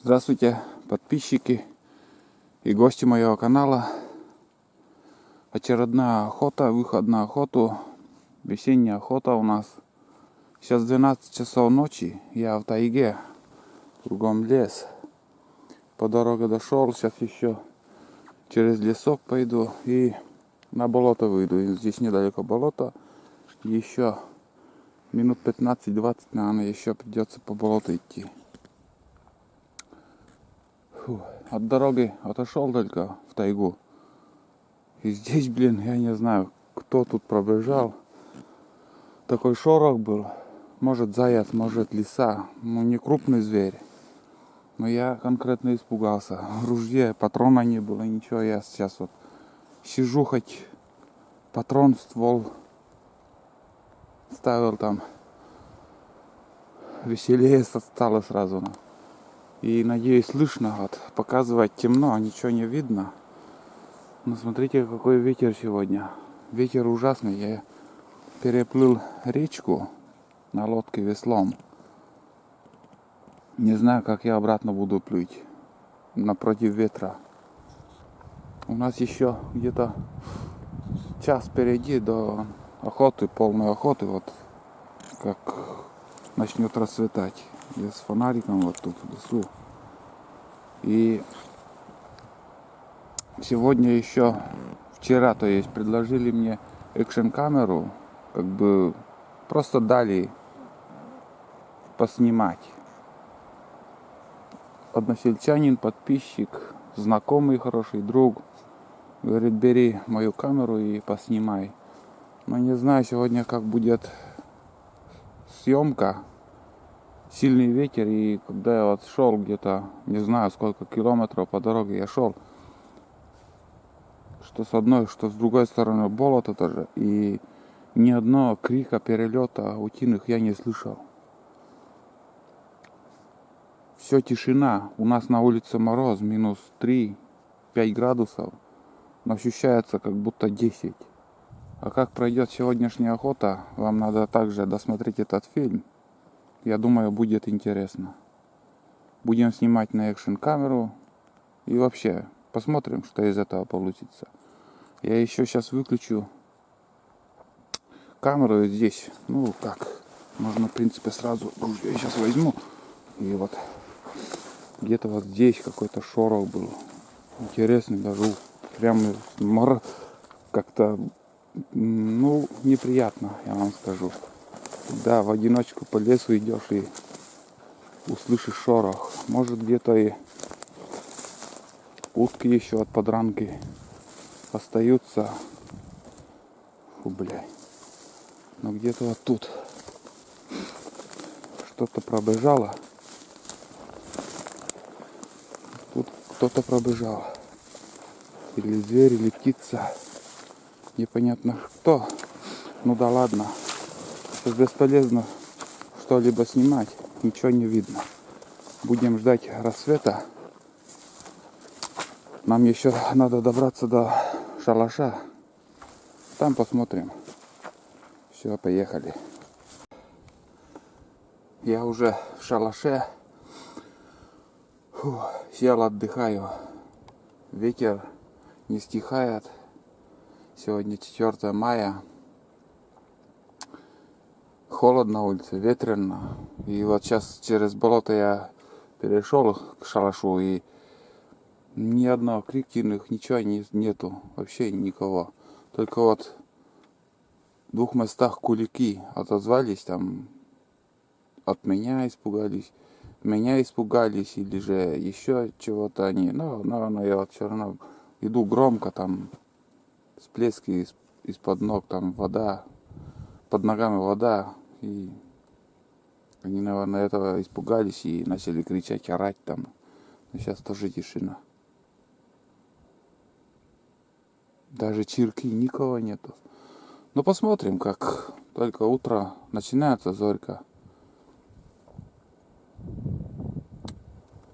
Здравствуйте, подписчики и гости моего канала. Очередная охота, выход на охоту, весенняя охота у нас. Сейчас 12 часов ночи, я в тайге, кругом лес. По дороге дошел, сейчас еще через лесок пойду и на болото выйду. И здесь недалеко болото, еще минут 15-20, наверное, еще придется по болоту идти. От дороги отошел только в тайгу. И здесь, я не знаю, кто тут пробежал. Такой шорох был. Может заяц, может лиса. Ну, не крупный зверь. Но я конкретно испугался. В ружье патрона не было, ничего. Я сейчас вот сижу, хоть патрон в ствол ставил там. Веселее стало сразу. И надеюсь слышно, вот показывать темно, ничего не видно. Но смотрите, какой ветер сегодня. Ветер ужасный. Я переплыл речку на лодке веслом. Не знаю, как я обратно буду плыть напротив ветра. У нас еще где-то час впереди до охоты, полной охоты. Вот как начнет расцветать. Я с фонариком вот тут в лесу. И сегодня еще, вчера, то есть, предложили мне экшн-камеру, как бы просто дали поснимать. Односельчанин, подписчик, знакомый, хороший друг, говорит, бери мою камеру и поснимай. Но не знаю сегодня, как будет съемка. Сильный ветер, и когда я вот шел где-то, не знаю сколько километров по дороге я шел, что с одной, что с другой стороны болото тоже, и ни одного крика, перелета утиных я не слышал. Все тишина, у нас на улице мороз, минус 3-5 градусов, но ощущается как будто 10. А как пройдет сегодняшняя охота, вам надо также досмотреть этот фильм. Я думаю, будет интересно. Будем снимать на экшн-камеру. И вообще, посмотрим, что из этого получится. Я еще сейчас выключу камеру здесь. Ну, как, можно, в принципе, сразу ружье я сейчас возьму. И вот, где-то вот здесь какой-то шорох был. Интересный даже. Прямо как-то, ну, неприятно, я вам скажу. Да, в одиночку по лесу идешь и услышишь шорох. Может, где-то и утки еще от подранки остаются. Фу, блядь. Но где-то вот тут что-то пробежало. Тут кто-то пробежал. Или зверь, или птица. Непонятно кто. Ну да ладно. Бесполезно что-либо снимать, ничего не видно. Будем ждать рассвета. Нам еще надо добраться до шалаша. Там посмотрим. Все, поехали. Я уже в шалаше. Сел, отдыхаю. Ветер не стихает. Сегодня 4 мая. Холодно на улице, ветрено. И вот сейчас через болото я перешел к шалашу, и ни одного крикиных, ничего нету. Вообще никого. Только вот в 2 местах кулики отозвались, там от меня испугались. Меня испугались, или же еще чего-то они. Но я вот все равно иду громко, там всплески из-под ног, там вода. Под ногами вода, и они, наверное, этого испугались и начали кричать, орать там. Но сейчас тоже тишина. Даже чирки, никого нету. Но посмотрим, как только утро начинается, зорька.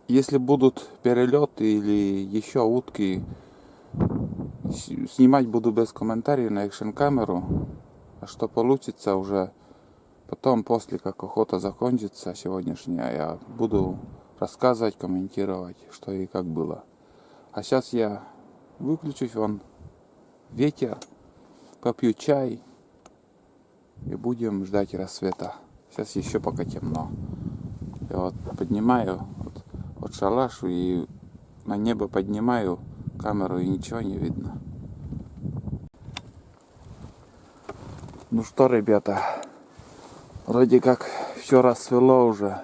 Если будут перелеты или еще утки, снимать буду без комментариев на экшн-камеру. А что получится уже потом, после как охота закончится сегодняшняя, я буду рассказывать, комментировать, что и как было. А сейчас я выключусь, вон ветер, попью чай и будем ждать рассвета. Сейчас еще пока темно. Я вот поднимаю вот шалаш и на небо поднимаю камеру, и ничего не видно. Ну что, ребята, вроде как все рассвело уже.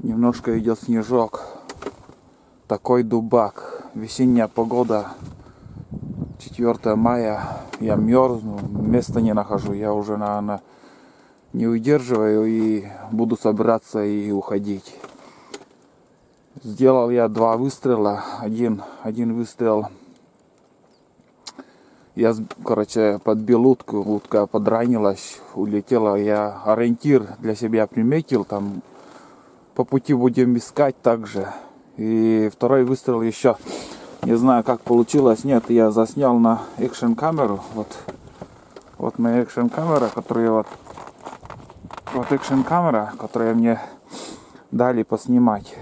Немножко идет снежок. Такой дубак. Весенняя погода. 4 мая. Я мерзну, места не нахожу. Я уже, наверное, не удерживаю и буду собираться и уходить. Сделал я 2 выстрела. Один выстрел. Я, короче, подбил утку. Утка подранилась, улетела. Я ориентир для себя приметил. Там по пути будем искать также. И второй выстрел еще, не знаю, как получилось. Нет, я заснял на экшн камеру. Вот моя экшн камера, которую экшн камера, которую мне дали поснимать.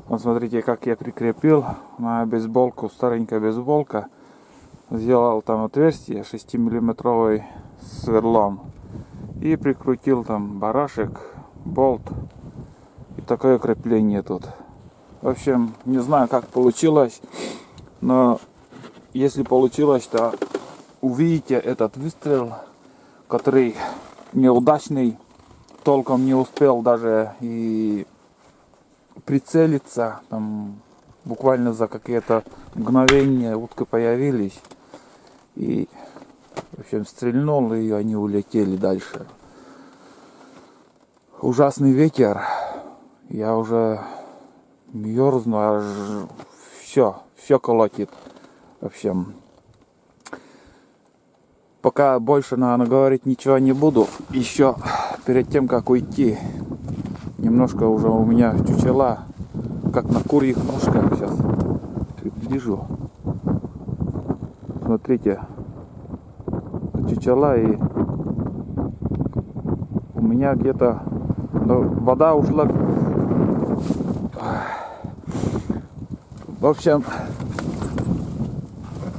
Вот смотрите, как я прикрепил на бейсболку, старенькая бейсболка. Сделал там отверстие 6-миллиметровый сверлом. И прикрутил там барашек, болт. И такое крепление тут. В общем, не знаю, как получилось. Но если получилось, то увидите этот выстрел, который неудачный. Толком не успел даже и прицелиться. Там буквально за какие-то мгновения утки появились. И, в общем, стрельнул, и они улетели дальше. Ужасный ветер. Я уже мерзну, аж все колотит. В общем, пока больше, наверное, говорить ничего не буду. Еще перед тем, как уйти, немножко уже у меня чучела, как на курьих ножках. Сейчас приближу. Смотрите, чучела, и у меня где-то вода ушла. В общем,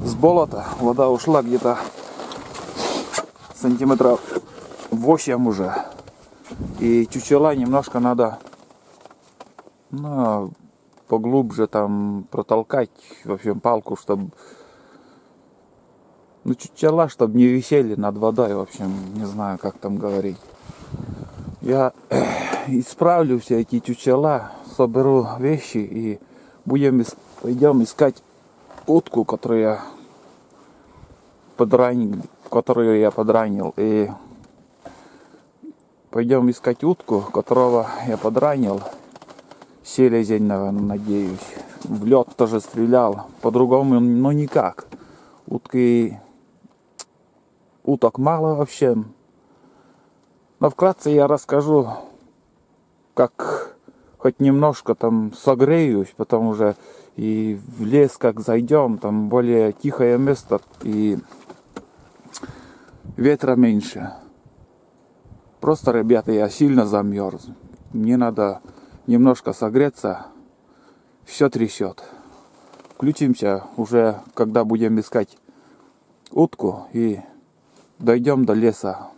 с болота вода ушла где-то сантиметров 8 уже. И чучела немножко надо поглубже там протолкать, в общем, палку, чтобы чучела, чтобы не висели над водой, в общем, не знаю, как там говорить. Я исправлю все эти чучела, соберу вещи и пойдем искать утку, которую я подранил. И пойдем искать утку, которого я подранил. Селезень, наверное, надеюсь. В лед тоже стрелял. По-другому, но никак. Уток мало вообще. Но вкратце я расскажу, как хоть немножко там согреюсь, потому что и в лес как зайдем, там более тихое место и ветра меньше. Просто, ребята, я сильно замерз. Мне надо немножко согреться. Все трясет. Включимся уже, когда будем искать утку, и дойдем до леса.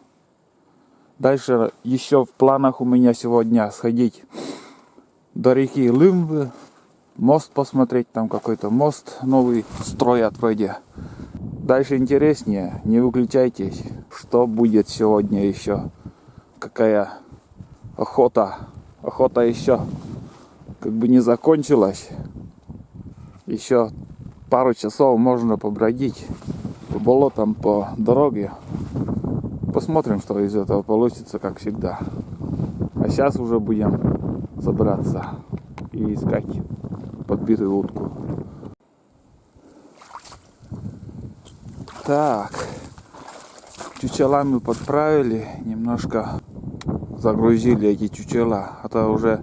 Дальше еще в планах у меня сегодня сходить до реки Лымвы, мост посмотреть, там какой-то мост новый строят вроде. Дальше интереснее, не выключайтесь, что будет сегодня еще, какая охота еще как бы не закончилась, еще пару часов можно побродить по болотам, по дороге. Посмотрим, что из этого получится, как всегда. А сейчас уже будем собраться и искать подбитую утку. Так, чучела мы подправили, немножко загрузили эти чучела, а то уже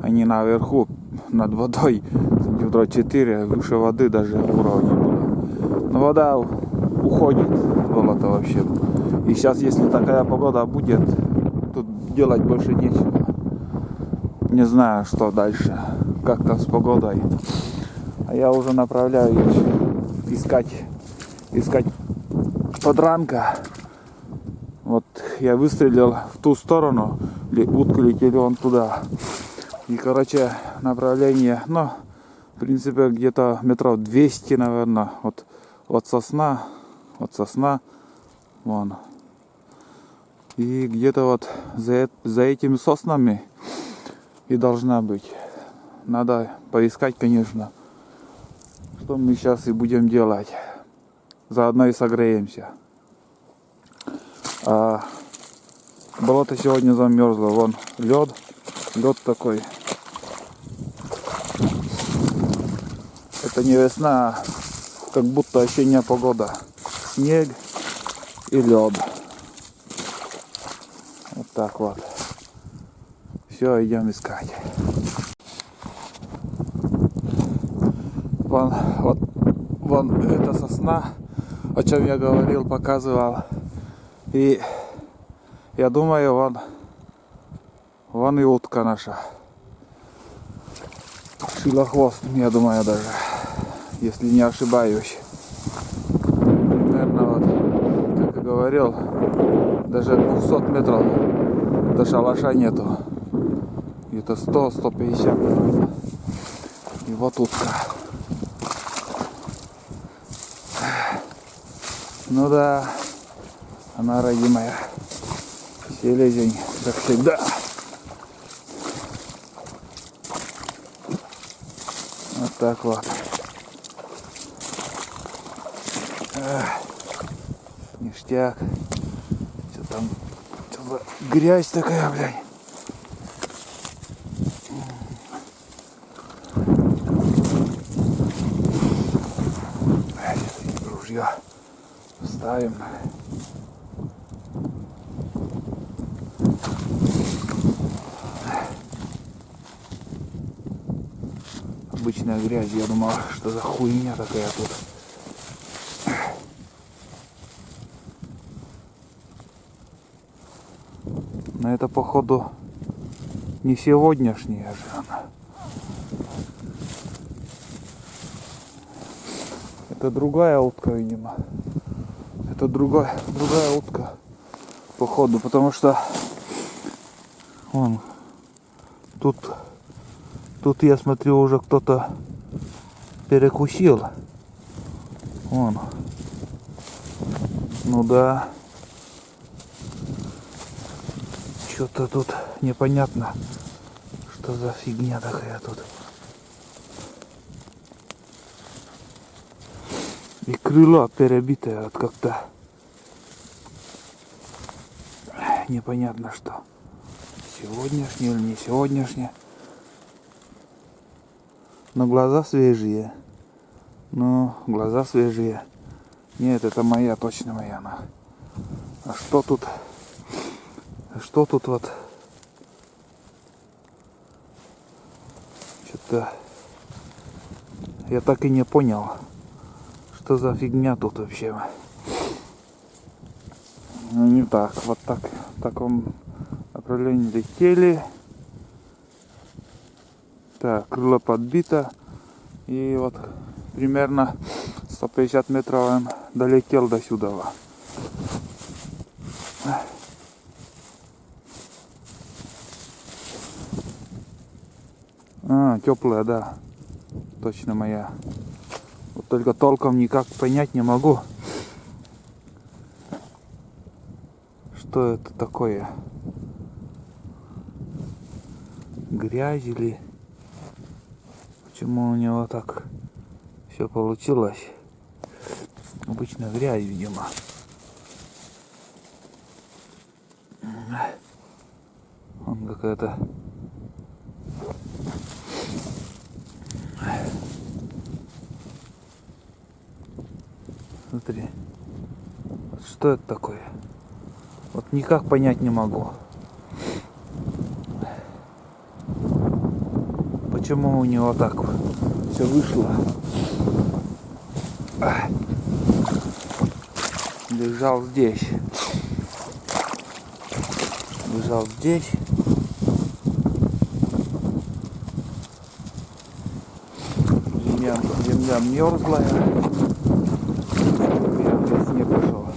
они наверху над водой сантиметра 4, выше воды даже уровня было. Но вода уходит в болото вообще. И сейчас, если такая погода будет, тут делать больше нечего. Не знаю, что дальше, как там с погодой. А я уже направляюсь искать подранка. Вот я выстрелил в ту сторону, утка летели он туда. И, короче, направление, ну, в принципе, где-то метров 200, наверное, от сосна, вон. И где-то вот за этими соснами и должна быть. Надо поискать, конечно, что мы сейчас и будем делать. Заодно и согреемся. А болото сегодня замерзло. Вон лед такой. Это не весна, а как будто осенняя погода. Снег и лед. Вот так вот. Все, идем искать. Вон эта сосна, о чем я говорил, показывал. И я думаю, вон и утка наша. Шилохвост, я думаю, даже, если не ошибаюсь. Примерно вот, как и говорил, даже 200 метров до шалаша нету. Где-то 100-150. И вот утка. Ну да, она родимая. Селезень, как всегда. Вот так вот. Ништяк. Что там? Что за грязь такая, блядь? Ружье ставим. Обычная грязь, я думал, что за хуйня такая тут. Но это походу не сегодняшняя же она. Это другая утка, видимо. Это другая утка, походу, потому что вон тут я смотрю, уже кто-то перекусил. Вон. Ну да. Что-то тут непонятно. Что за фигня такая тут. И крыло перебитое вот как-то. Непонятно что. Сегодняшнее или не сегодняшнее. Но глаза свежие. Нет, это моя, точно моя. А что тут? Что тут вот? Что-то я так и не понял. Что за фигня тут вообще? Ну не так, вот так, в таком направлении летели. Так, крыло подбито. И вот примерно 150 метров он долетел до сюда. Теплая, да. Точно моя. Вот только толком никак понять не могу, что это такое. Грязь или почему у него так все получилось? Обычно грязь, видимо. Он какая-то. Смотри, вот что это такое? Вот никак понять не могу. Почему у него так все вышло? Лежал здесь. Земля мерзлая. Я опять снег пошел.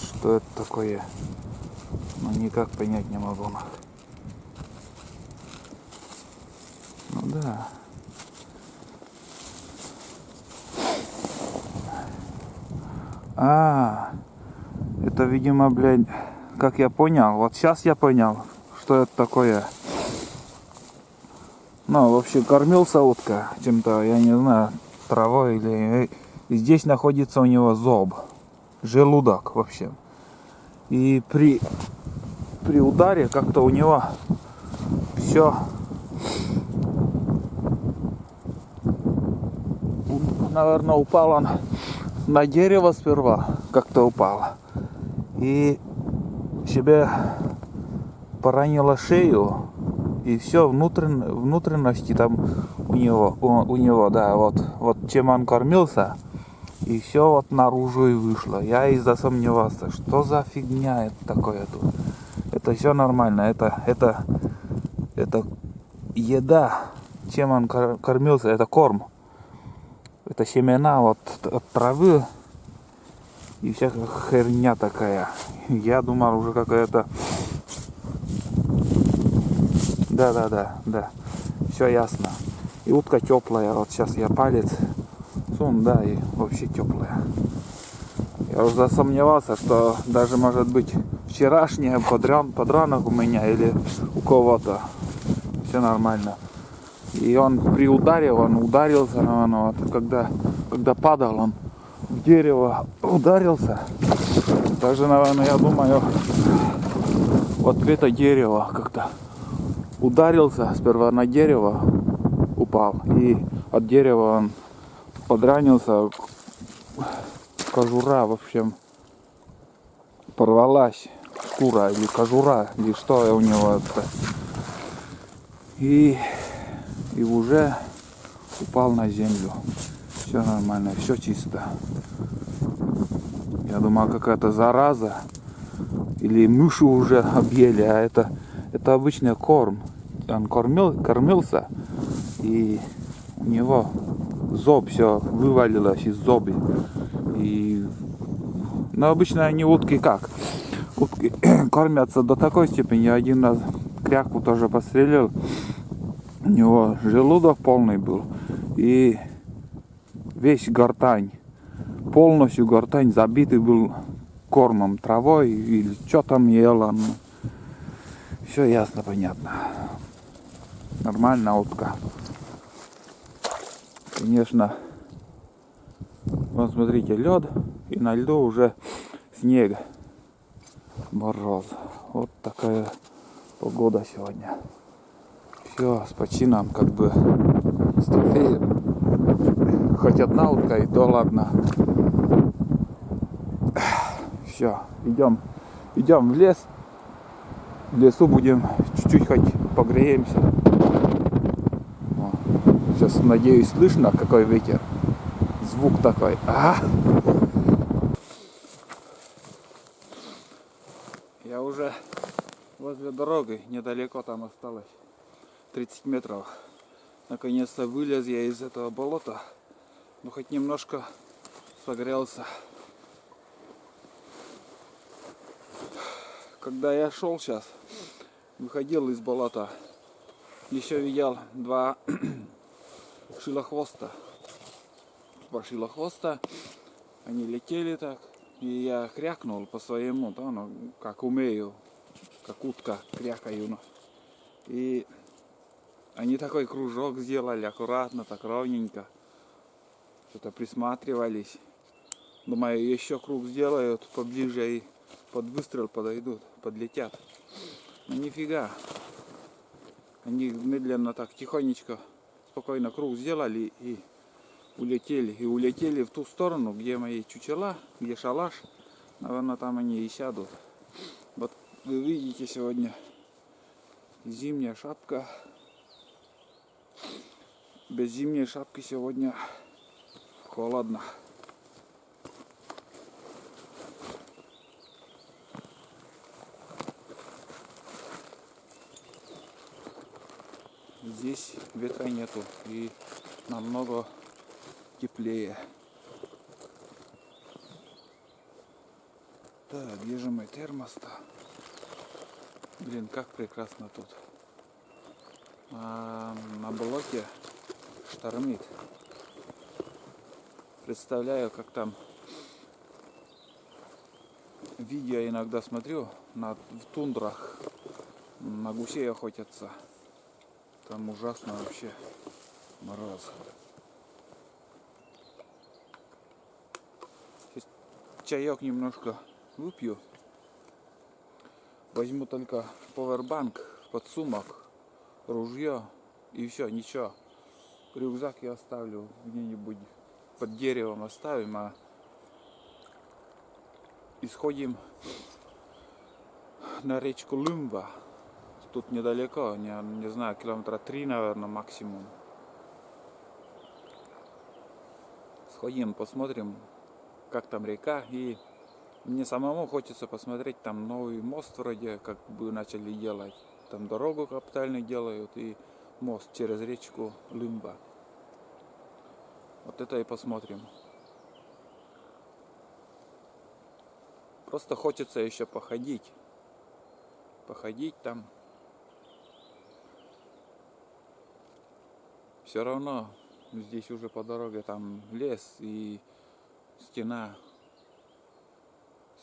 Что это такое? Ну никак понять не могу. Ну да. Это, видимо, блядь, как я понял, вот сейчас я понял, что это такое. Ну, вообще кормился утка чем-то, я не знаю, травой или... И здесь находится у него зоб, желудок вообще. И при ударе как-то у него все... Наверное, упал он на дерево сперва, как-то упал. И себе поранило шею. И все внутренности там у него, да, вот чем он кормился. И все вот наружу и вышло. Я и засомневался, что за фигня это такое тут. Это все нормально, это еда. Чем он кормился, это корм. Это семена вот от травы и всякая херня такая. Я думал уже какая-то... Да. Все ясно. И утка теплая. Вот сейчас я палец сун, да, и вообще теплая. Я уже засомневался, что даже может быть вчерашняя подранок у меня или у кого-то. Все нормально. И он при ударе, он ударился, вот, когда падал, он в дерево ударился. Даже, наверное, я думаю, вот в это дерево как-то ударился, сперва на дерево упал, и от дерева он подранился, кожура, в общем, порвалась, шкура или кожура, или что у него это. И уже упал на землю. Все нормально, все чисто. Я думал, какая-то зараза. Или мыши уже объели, а это обычный корм. Он кормился, и у него зоб все вывалилось из зоби. Но обычно они утки как? Утки кормятся до такой степени. Я один раз кряку тоже пострелил. У него желудок полный был. И весь гортань, полностью гортань забитый был кормом, травой или что там ел. Все ясно, понятно. Нормально утка. Конечно, вот смотрите, лед, и на льду уже снег, мороз. Вот такая погода сегодня. Все, с почином, как бы, с трофеем. Хоть одна утка, и то ладно. Все, идем в лес. В лесу будем чуть-чуть хоть погреемся. Сейчас, надеюсь, слышно, какой ветер. Звук такой. Я уже возле дороги, недалеко там осталось 30 метров. Наконец-то вылез я из этого болота. Ну, хоть немножко согрелся. Когда я шел сейчас, выходил из болота, еще видел два шилохвоста. Они летели так, и я крякнул по своему, да, ну, как умею, как утка крякаю. И они такой кружок сделали, аккуратно, так ровненько. Что-то присматривались. Думаю, еще круг сделают поближе и под выстрел подойдут, подлетят. Но нифига. Они медленно так тихонечко, спокойно круг сделали и улетели. И улетели в ту сторону, где мои чучела, где шалаш. Наверное, там они и сядут. Вот вы видите сегодня зимняя шапка. Без зимней шапки сегодня холодно. здесь ветра нету и намного теплее. Так, где же мой термос-то? Блин, как прекрасно тут. А на болоте штормит. Представляю, как там видео иногда смотрю в тундрах, на гусей охотятся. Там ужасно вообще мороз. Сейчас чаек немножко выпью. Возьму только повербанк, подсумок, ружье и все, ничего. Рюкзак я оставлю где-нибудь под деревом, оставим, а исходим на речку Лумба. Тут недалеко, не знаю, километра 3, наверное, максимум. Сходим, посмотрим, как там река. И мне самому хочется посмотреть, там новый мост вроде как бы начали делать. Там дорогу капитально делают и мост через речку Лумба. Вот это и посмотрим. Просто хочется еще походить. Походить там. Все равно здесь уже по дороге там лес и стена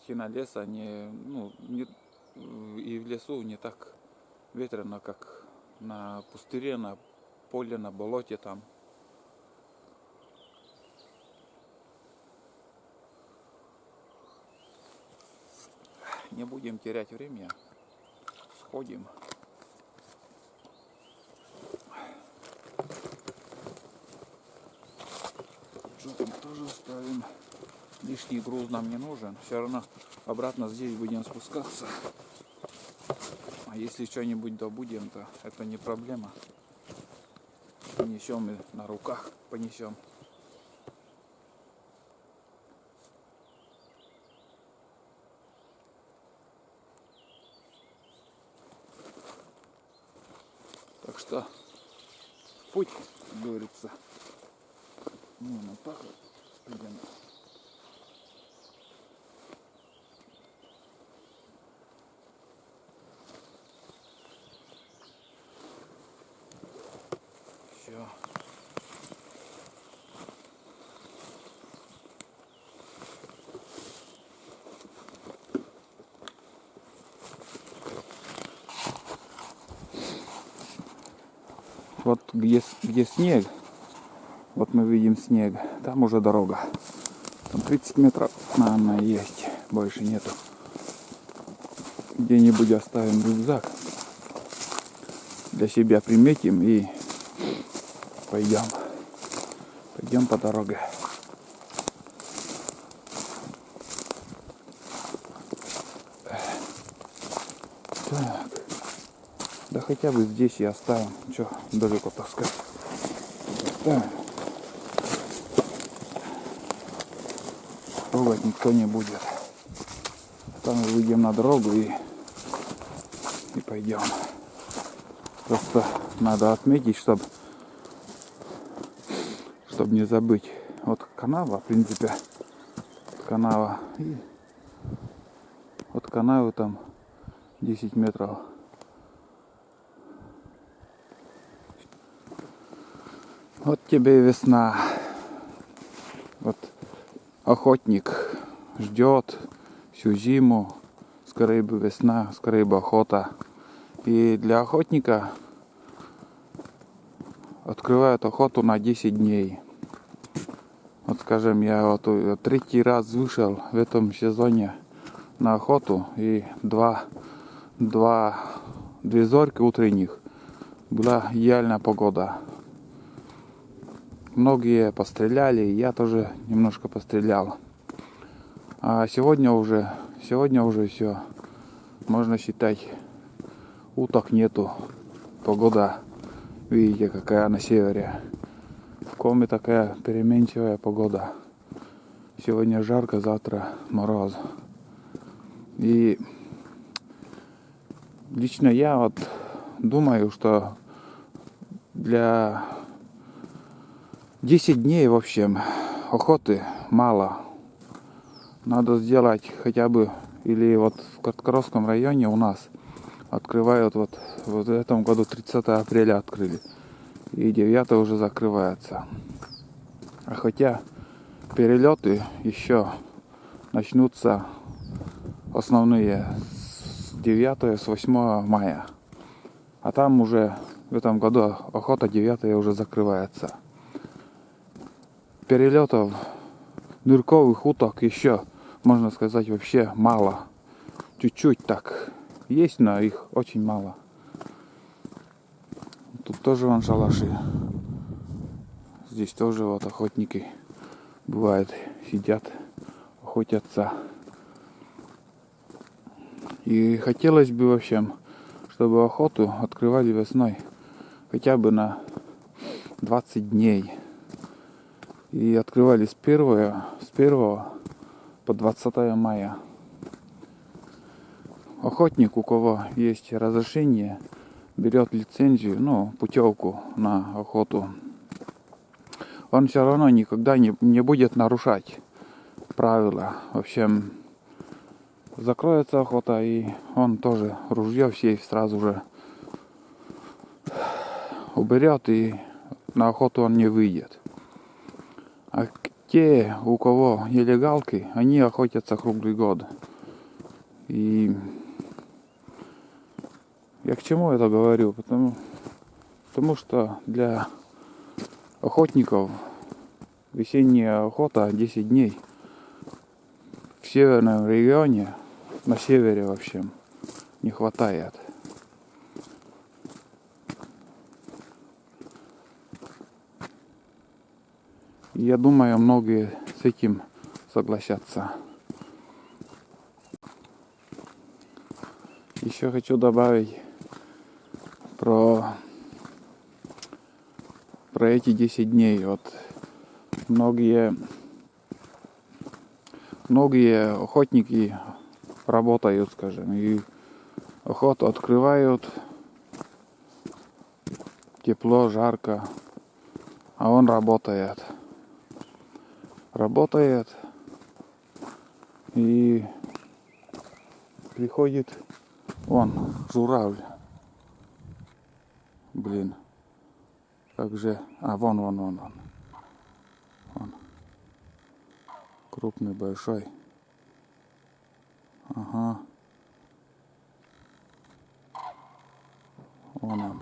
леса и в лесу не так ветрено, как на пустыре, на поле, на болоте там. Не будем терять время, сходим. Что там тоже ставим. Лишний груз нам не нужен. Все равно обратно здесь будем спускаться. А если что-нибудь добудем, то это не проблема. Понесем и на руках понесем. Так что в путь, как говорится. Ну, так вот пойдем. Все. Вот где снег, вот мы видим снег, там уже дорога. Там 30 метров, наверное, есть, больше нету. Где-нибудь оставим рюкзак, для себя приметим и пойдем по дороге. Так. Да хотя бы здесь и оставим. Че далеко таскать. Оставим. Трогать никто не будет. Там мы выйдем на дорогу и пойдем. Просто надо отметить, чтобы не забыть. Вот канава, в принципе, канава. И от канавы там 10 метров. Вот тебе и весна. Вот охотник ждет всю зиму. Скорее бы весна, скорее бы охота. И для охотника открывают охоту на 10 дней. Вот скажем, я вот 3-й раз вышел в этом сезоне на охоту. И две зорьки утренних. Была идеальная погода. Многие постреляли, я тоже немножко пострелял. А сегодня уже все. Можно считать, уток нету. Погода, видите, какая на севере. В Коми такая переменчивая погода. Сегодня жарко, завтра мороз. И лично я вот думаю, что для 10 дней, в общем, охоты мало. Надо сделать хотя бы, или вот в Короткоровском районе у нас открывают вот в этом году 30 апреля открыли. И 9 уже закрывается. А хотя перелеты еще начнутся основные с 9, с 8 мая. А там уже в этом году охота 9 уже закрывается. Перелетов нырковых уток еще, можно сказать, вообще мало. Чуть-чуть так есть, но их очень мало. Тут тоже вон шалаши. Здесь тоже вот охотники бывает сидят, охотятся. И хотелось бы, в общем, чтобы охоту открывали весной хотя бы на 20 дней. И открывали с 1 по 20 мая. Охотник, у кого есть разрешение, берет лицензию, путевку на охоту. Он все равно никогда не будет нарушать правила. В общем, закроется охота, и он тоже ружье в сейф сразу же уберет, и на охоту он не выйдет. А те, у кого нелегалки, они охотятся круглый год. И я к чему это говорю? Потому что для охотников весенняя охота 10 дней в северном регионе, на севере, в общем, не хватает. И я думаю, многие с этим согласятся. Еще хочу добавить про эти 10 дней. Вот многие охотники работают, скажем, и охоту открывают, тепло, жарко, а он работает, и приходит журавль. Блин, как же, вон. Крупный, большой. Ага. Вон он.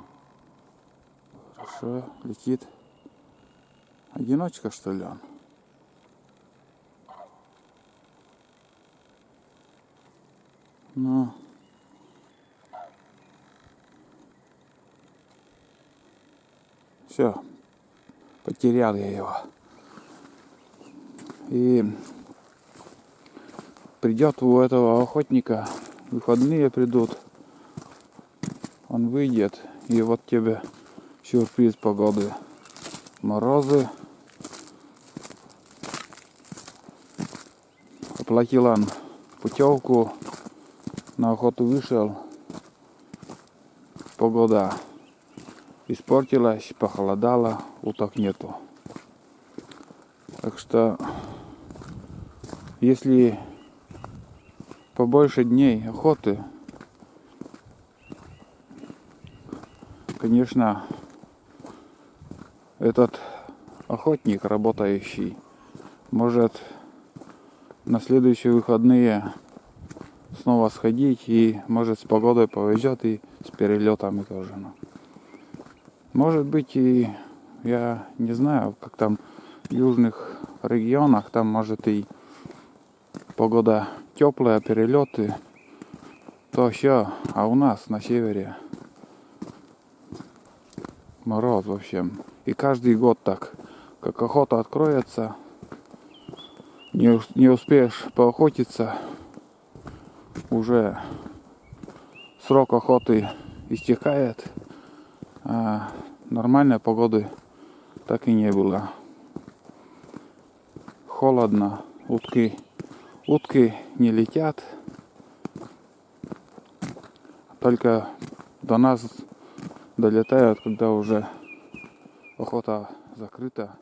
Хорошо, летит. Одиночка, что ли, он? Ну. Все, потерял я его. И придет у этого охотника, выходные придут, он выйдет, и вот тебе сюрприз погоды. Морозы. Оплатил он путевку, на охоту вышел, погода испортилась, похолодало, уток нету. Так что, если побольше дней охоты, конечно, этот охотник, работающий, может на следующие выходные снова сходить, и может с погодой повезет, и с перелетами тоже. Может быть, и я не знаю, как там в южных регионах, там может и погода теплая, перелеты, то все, а у нас на севере мороз, в общем. И каждый год так, как охота откроется, не успеешь поохотиться, уже срок охоты истекает, а нормальной погоды так и не было. Холодно, утки не летят, только до нас долетают, когда уже Охота закрыта.